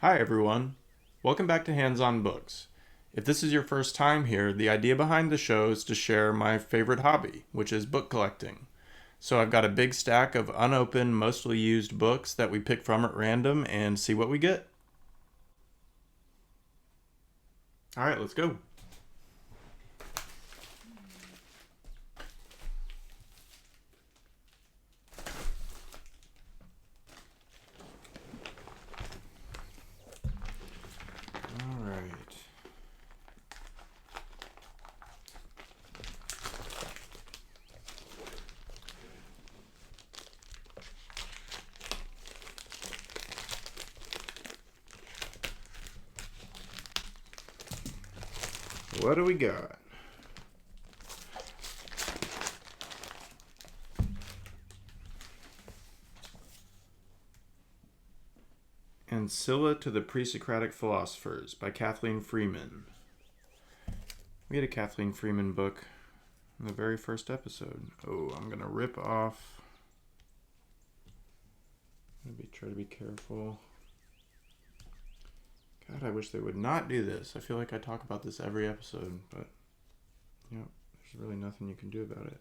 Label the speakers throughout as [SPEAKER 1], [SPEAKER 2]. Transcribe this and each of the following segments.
[SPEAKER 1] Hi everyone, welcome back to Hands on Books. If this is your first time here, the idea behind the show is to share my favorite hobby, which is book collecting. So I've got a big stack of unopened, mostly used books that we pick from at random and see what we get. Alright, let's go. Alright. What do we got? Ancilla to the Pre-Socratic Philosophers by Kathleen Freeman. We had a Kathleen Freeman book in the very first episode. Oh, I'm going to rip off. Try to be careful. God, I wish they would not do this. I feel like I talk about this every episode, but there's really nothing you can do about it.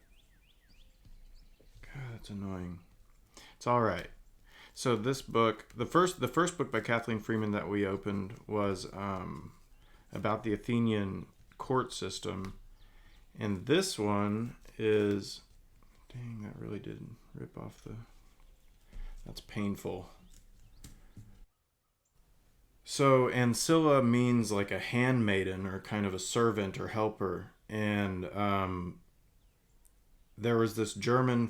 [SPEAKER 1] God, that's annoying. It's all right. So this book, the first book by Kathleen Freeman that we opened was about the Athenian court system, and this one is, dang, that really did rip off the. That's painful. So Ancilla means like a handmaiden or kind of a servant or helper, and there was this German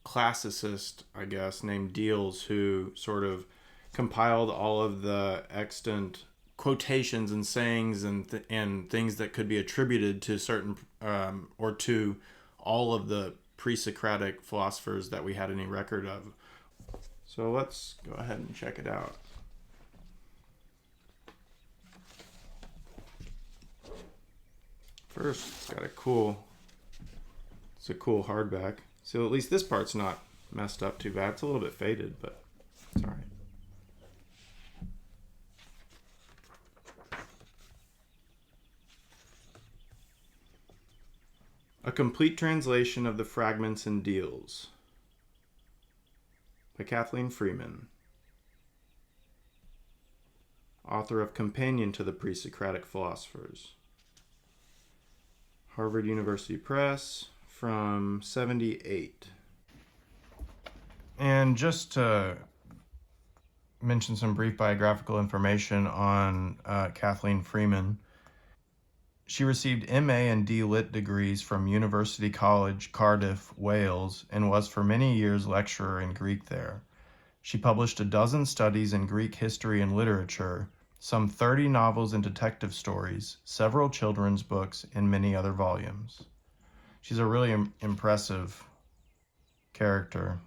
[SPEAKER 1] classicist, I guess, named Diels, who sort of compiled all of the extant quotations and sayings and things that could be attributed to certain or to all of the pre-Socratic philosophers that we had any record of. So let's go ahead and check it out. First, it's a cool hardback. So at least this part's not messed up too bad. It's a little bit faded, but it's all right. A complete translation of the fragments in Diels by Kathleen Freeman, author of Companion to the Pre-Socratic Philosophers. Harvard University Press from 1978. And just to mention some brief biographical information on Kathleen Freeman, she received MA and D Lit degrees from University College, Cardiff, Wales, and was for many years lecturer in Greek there. She published a dozen studies in Greek history and literature, some 30 novels and detective stories, several children's books, and many other volumes. She's a really impressive character.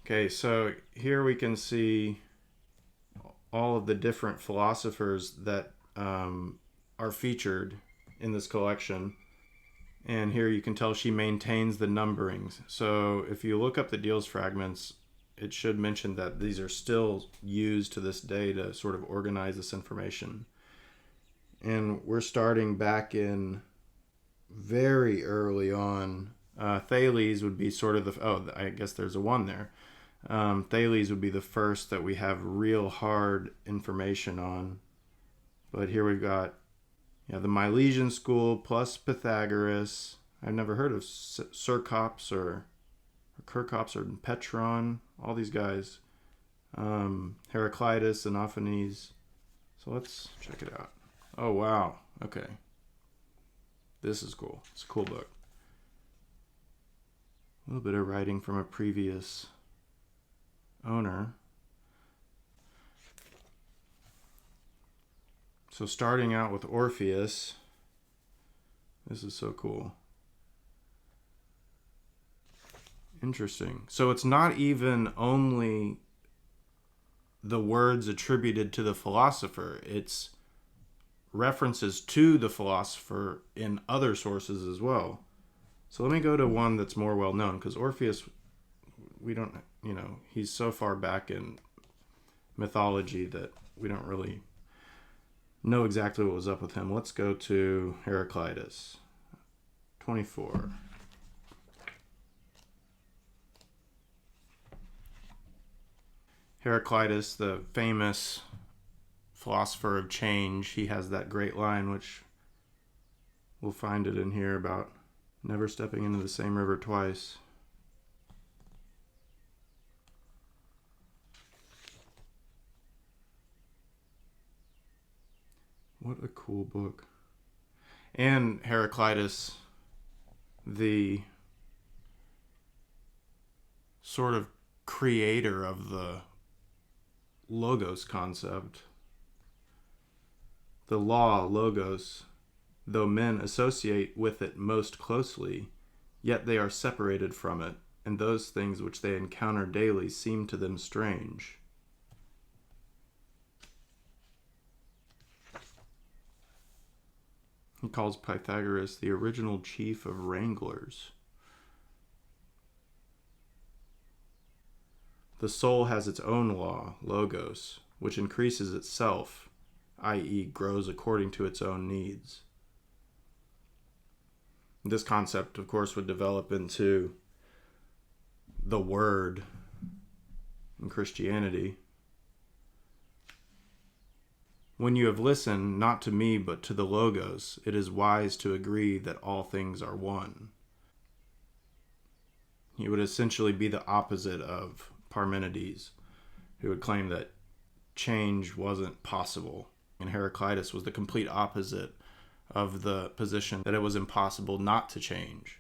[SPEAKER 1] Okay, so here we can see all of the different philosophers that are featured in this collection. And here you can tell she maintains the numberings. So if you look up the Diels fragments, it should mention that these are still used to this day to sort of organize this information. And we're starting back in very early on. Thales would be sort of I guess there's a 1 there. Thales would be the first that we have real hard information on. But here we've got the Milesian school plus Pythagoras. I've never heard of Cercops or Kirkops or Petron. All these guys. Heraclitus, Xenophanes. So let's check it out. Oh, wow. Okay. This is cool. It's a cool book. A little bit of writing from a previous owner. So starting out with Orpheus. This is so cool. Interesting. So it's not even only the words attributed to the philosopher. It's references to the philosopher in other sources as well. So let me go to one that's more well known, because Orpheus we don't, he's so far back in mythology that we don't really know exactly what was up with him. Let's go to Heraclitus, 24. Heraclitus, the famous philosopher of change, he has that great line, which we'll find it in here, about never stepping into the same river twice. What a cool book. And Heraclitus, the sort of creator of the logos concept. The law, logos, though men associate with it most closely, yet they are separated from it, and those things which they encounter daily seem to them strange. He calls Pythagoras the original chief of wranglers. The soul has its own law, logos, which increases itself, i.e., grows according to its own needs. This concept, of course, would develop into the word in Christianity. When you have listened, not to me, but to the logos, it is wise to agree that all things are one. He would essentially be the opposite of Parmenides, who would claim that change wasn't possible. And Heraclitus was the complete opposite of the position that it was impossible not to change.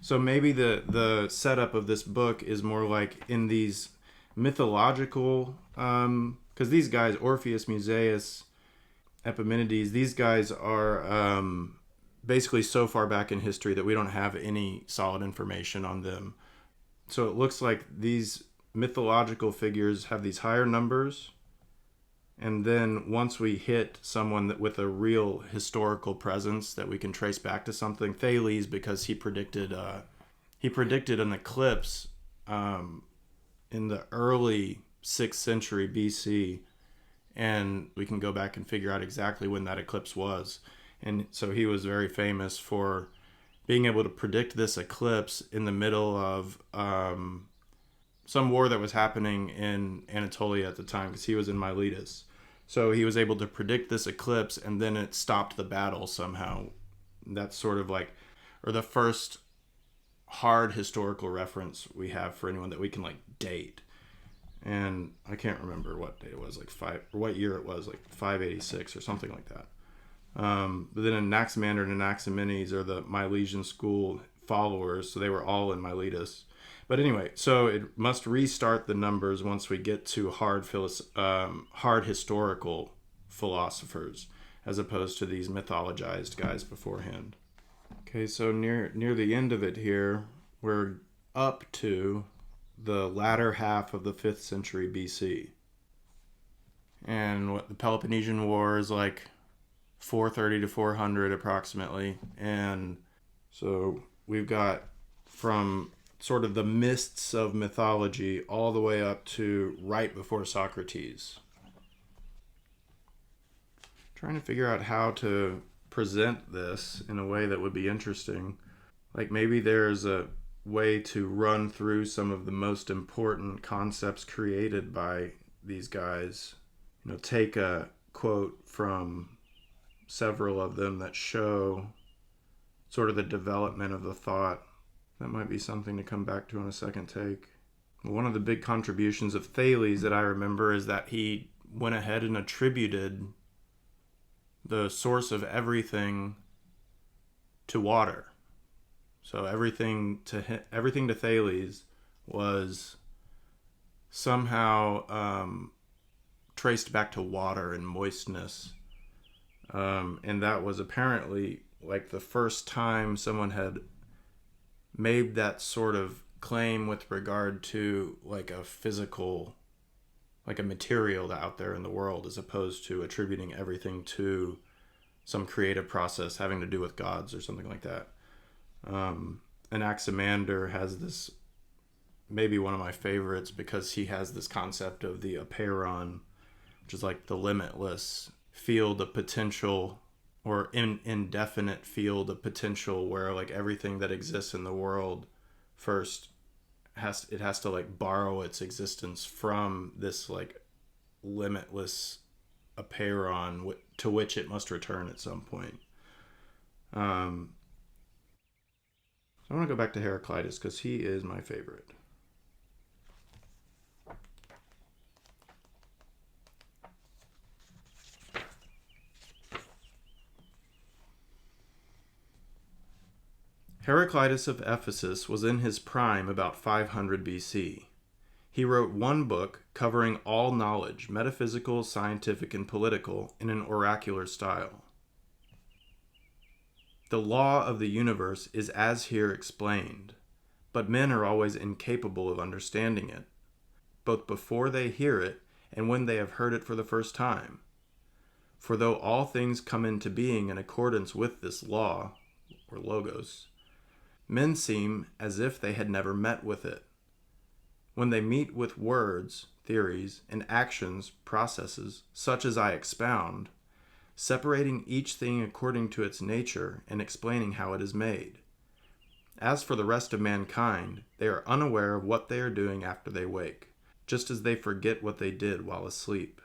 [SPEAKER 1] So maybe the setup of this book is more like in these mythological, because these guys, Orpheus, Musaeus, Epimenides, these guys are basically so far back in history that we don't have any solid information on them. So it looks like these mythological figures have these higher numbers, and then once we hit someone with a real historical presence that we can trace back to something, Thales, because he predicted an eclipse in the early 6th century BC, and we can go back and figure out exactly when that eclipse was. And so he was very famous for being able to predict this eclipse in the middle of some war that was happening in Anatolia at the time, because he was in Miletus. So he was able to predict this eclipse, and then it stopped the battle somehow. That's sort of like, or the first hard historical reference we have for anyone that we can date. And I can't remember what day it was, what year it was, 586 or something like that. But then Anaximander and Anaximenes are the Milesian school followers, so they were all in Miletus. But anyway, so it must restart the numbers once we get to hard historical philosophers, as opposed to these mythologized guys beforehand. Okay, so near the end of it here, we're up to the latter half of the 5th century BC. And what the Peloponnesian War is 430 to 400 approximately. And so we've got from sort of the mists of mythology all the way up to right before Socrates. Trying to figure out how to present this in a way that would be interesting. Maybe there's a way to run through some of the most important concepts created by these guys. Take a quote from several of them that show sort of the development of the thought. That might be something to come back to on a second take. One of the big contributions of Thales that I remember is that he went ahead and attributed the source of everything to water. So everything to Thales was somehow traced back to water and moistness. And that was apparently the first time someone had made that sort of claim with regard to a physical, a material out there in the world, as opposed to attributing everything to some creative process having to do with gods or something like that. Anaximander has this maybe one of my favorites because he has this concept of the apeiron, which is like the limitless field of potential or indefinite field of potential, where like everything that exists in the world first has to like borrow its existence from this like limitless apeiron to which it must return at some point. So I want to go back to Heraclitus because he is my favorite. Heraclitus of Ephesus was in his prime about 500 BC. He wrote one book covering all knowledge, metaphysical, scientific, and political, in an oracular style. The law of the universe is as here explained, but men are always incapable of understanding it, both before they hear it and when they have heard it for the first time. For though all things come into being in accordance with this law, or logos, men seem as if they had never met with it. When they meet with words, theories, and actions, processes, such as I expound, separating each thing according to its nature and explaining how it is made. As for the rest of mankind, they are unaware of what they are doing after they wake, just as they forget what they did while asleep.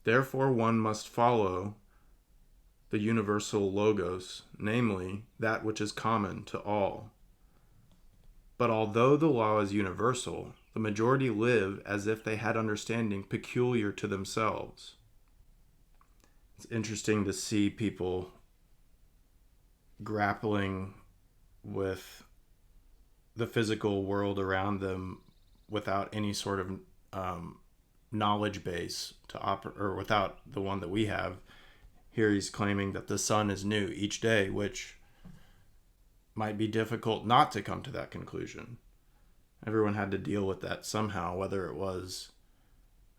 [SPEAKER 1] Therefore one must follow the universal logos, namely, that which is common to all. But although the law is universal, the majority live as if they had understanding peculiar to themselves. It's interesting to see people grappling with the physical world around them without any sort of knowledge base to operate, or without the one that we have. Here he's claiming that the sun is new each day, which might be difficult not to come to that conclusion. Everyone had to deal with that somehow, whether it was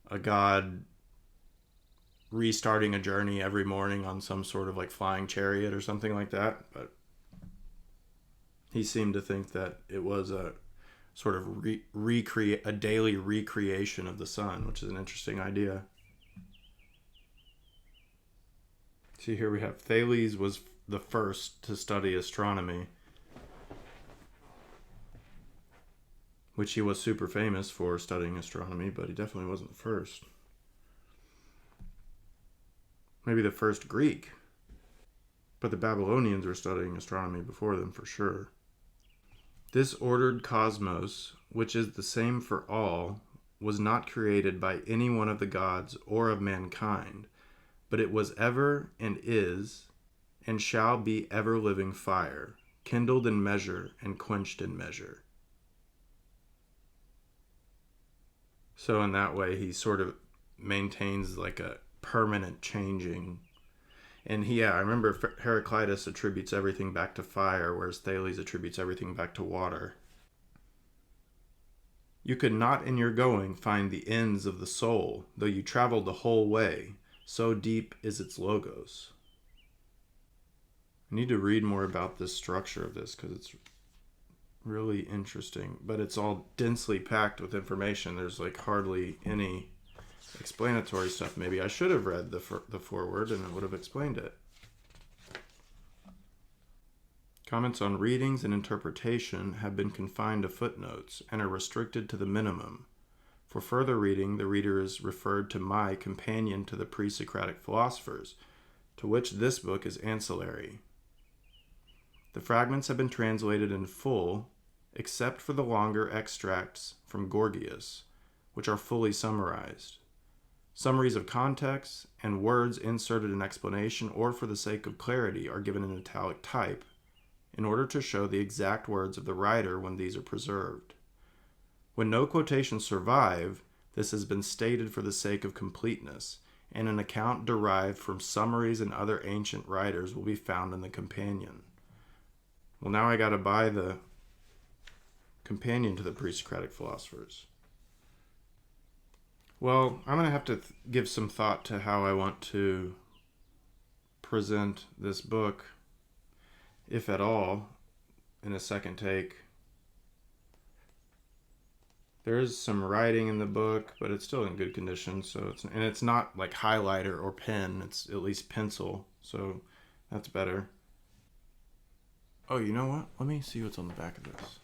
[SPEAKER 1] a god restarting a journey every morning on some sort of like flying chariot or something like that. But he seemed to think that it was a sort of a daily recreation of the sun, which is an interesting idea. See, here we have Thales was the first to study astronomy, which he was super famous for studying astronomy, but he definitely wasn't the first. Maybe the first Greek, but the Babylonians were studying astronomy before them for sure. This ordered cosmos, which is the same for all, was not created by any one of the gods or of mankind, but it was ever and is and shall be ever living fire, kindled in measure and quenched in measure. So in that way, he sort of maintains like a permanent changing. And I remember Heraclitus attributes everything back to fire, whereas Thales attributes everything back to water. You could not in your going find the ends of the soul, though you traveled the whole way. So deep is its logos. I need to read more about this structure of this because it's really interesting, but it's all densely packed with information. There's like hardly any explanatory stuff. Maybe I should have read the foreword and it would have explained it. Comments on readings and interpretation have been confined to footnotes and are restricted to the minimum. For further reading, the reader is referred to my companion to the Pre-Socratic Philosophers, to which this book is ancillary. The fragments have been translated in full, except for the longer extracts from Gorgias, which are fully summarized. Summaries of context and words inserted in explanation or for the sake of clarity are given in italic type in order to show the exact words of the writer when these are preserved. When no quotations survive, this has been stated for the sake of completeness, and an account derived from summaries and other ancient writers will be found in the companion. Well, now I got to buy the companion to the Pre-Socratic Philosophers. Well, I'm going to have to give some thought to how I want to present this book, if at all, in a second take. There is some writing in the book, but it's still in good condition. So it's not like highlighter or pen. It's at least pencil. So that's better. Oh, you know what? Let me see what's on the back of this.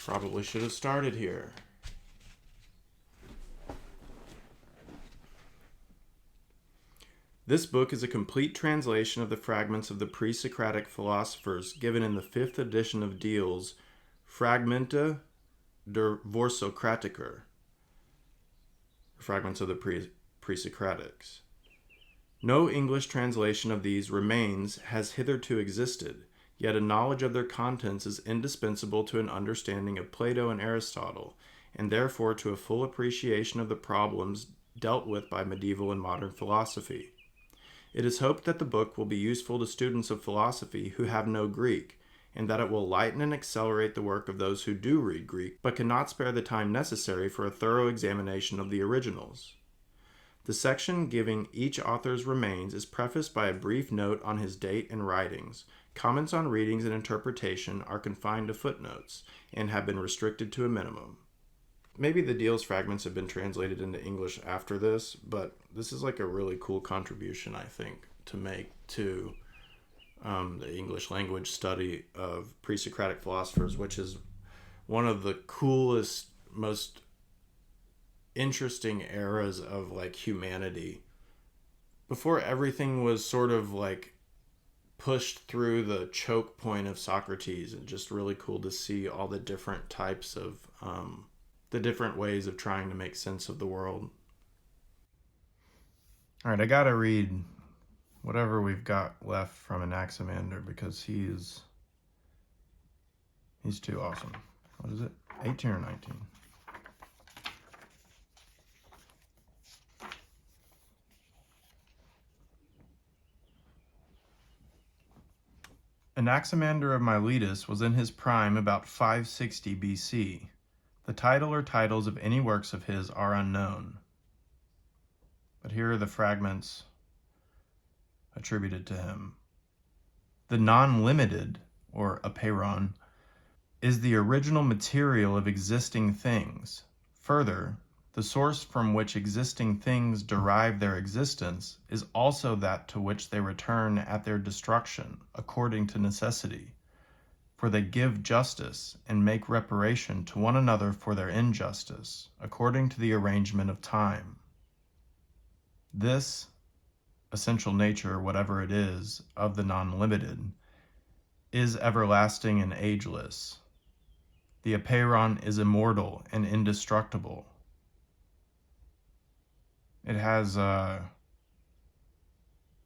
[SPEAKER 1] Probably should have started here. This book is a complete translation of the fragments of the Pre-Socratic philosophers given in the 5th edition of Deal's Fragmenta der Vorsokratiker, fragments of the Pre-Socratics. No English translation of these remains has hitherto existed, yet a knowledge of their contents is indispensable to an understanding of Plato and Aristotle, and therefore to a full appreciation of the problems dealt with by medieval and modern philosophy. It is hoped that the book will be useful to students of philosophy who have no Greek, and that it will lighten and accelerate the work of those who do read Greek, but cannot spare the time necessary for a thorough examination of the originals. The section giving each author's remains is prefaced by a brief note on his date and writings. Comments on readings and interpretation are confined to footnotes, and have been restricted to a minimum. Maybe the Deal's fragments have been translated into English after this, but this is like a really cool contribution, I think, to make to the English language study of pre-Socratic philosophers, which is one of the coolest, most interesting eras of like humanity. Before everything was sort of like pushed through the choke point of Socrates, and just really cool to see all the different types of the different ways of trying to make sense of the world. All right, I gotta read whatever we've got left from Anaximander because he's too awesome. What is it? 18 or 19? Anaximander of Miletus was in his prime about 560 BC. The title or titles of any works of his are unknown. But here are the fragments attributed to him. The non-limited, or apeiron, is the original material of existing things. Further, the source from which existing things derive their existence is also that to which they return at their destruction, according to necessity. For they give justice and make reparation to one another for their injustice, according to the arrangement of time. This essential nature, whatever it is, of the non-limited, is everlasting and ageless. The apeiron is immortal and indestructible. It has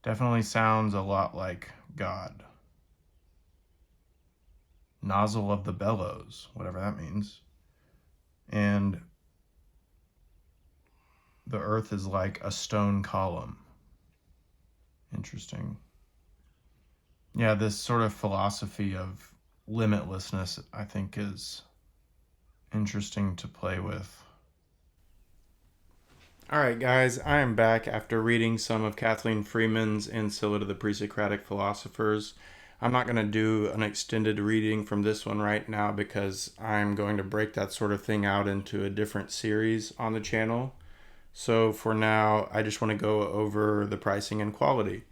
[SPEAKER 1] definitely sounds a lot like God. Nozzle of the bellows, whatever that means. And the earth is like a stone column. Interesting. Yeah, this sort of philosophy of limitlessness, I think, is interesting to play with. All right, guys, I am back after reading some of Kathleen Freeman's Ancilla to the Pre-Socratic Philosophers. I'm not going to do an extended reading from this one right now because I'm going to break that sort of thing out into a different series on the channel. So for now, I just want to go over the pricing and quality.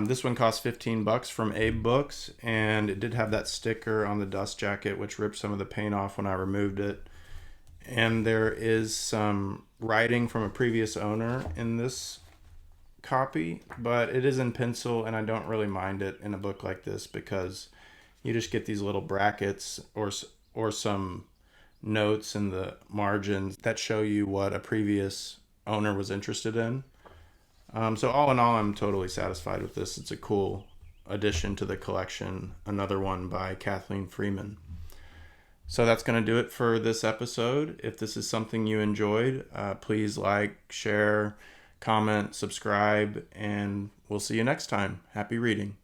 [SPEAKER 1] This one cost $15 from Abe Books, and it did have that sticker on the dust jacket, which ripped some of the paint off when I removed it. And there is some writing from a previous owner in this copy, but it is in pencil, and I don't really mind it in a book like this because you just get these little brackets or some notes in the margins that show you what a previous owner was interested in. So all in all, I'm totally satisfied with this. It's a cool addition to the collection, another one by Kathleen Freeman. So that's going to do it for this episode. If this is something you enjoyed, please like, share, comment, subscribe, and we'll see you next time. Happy reading.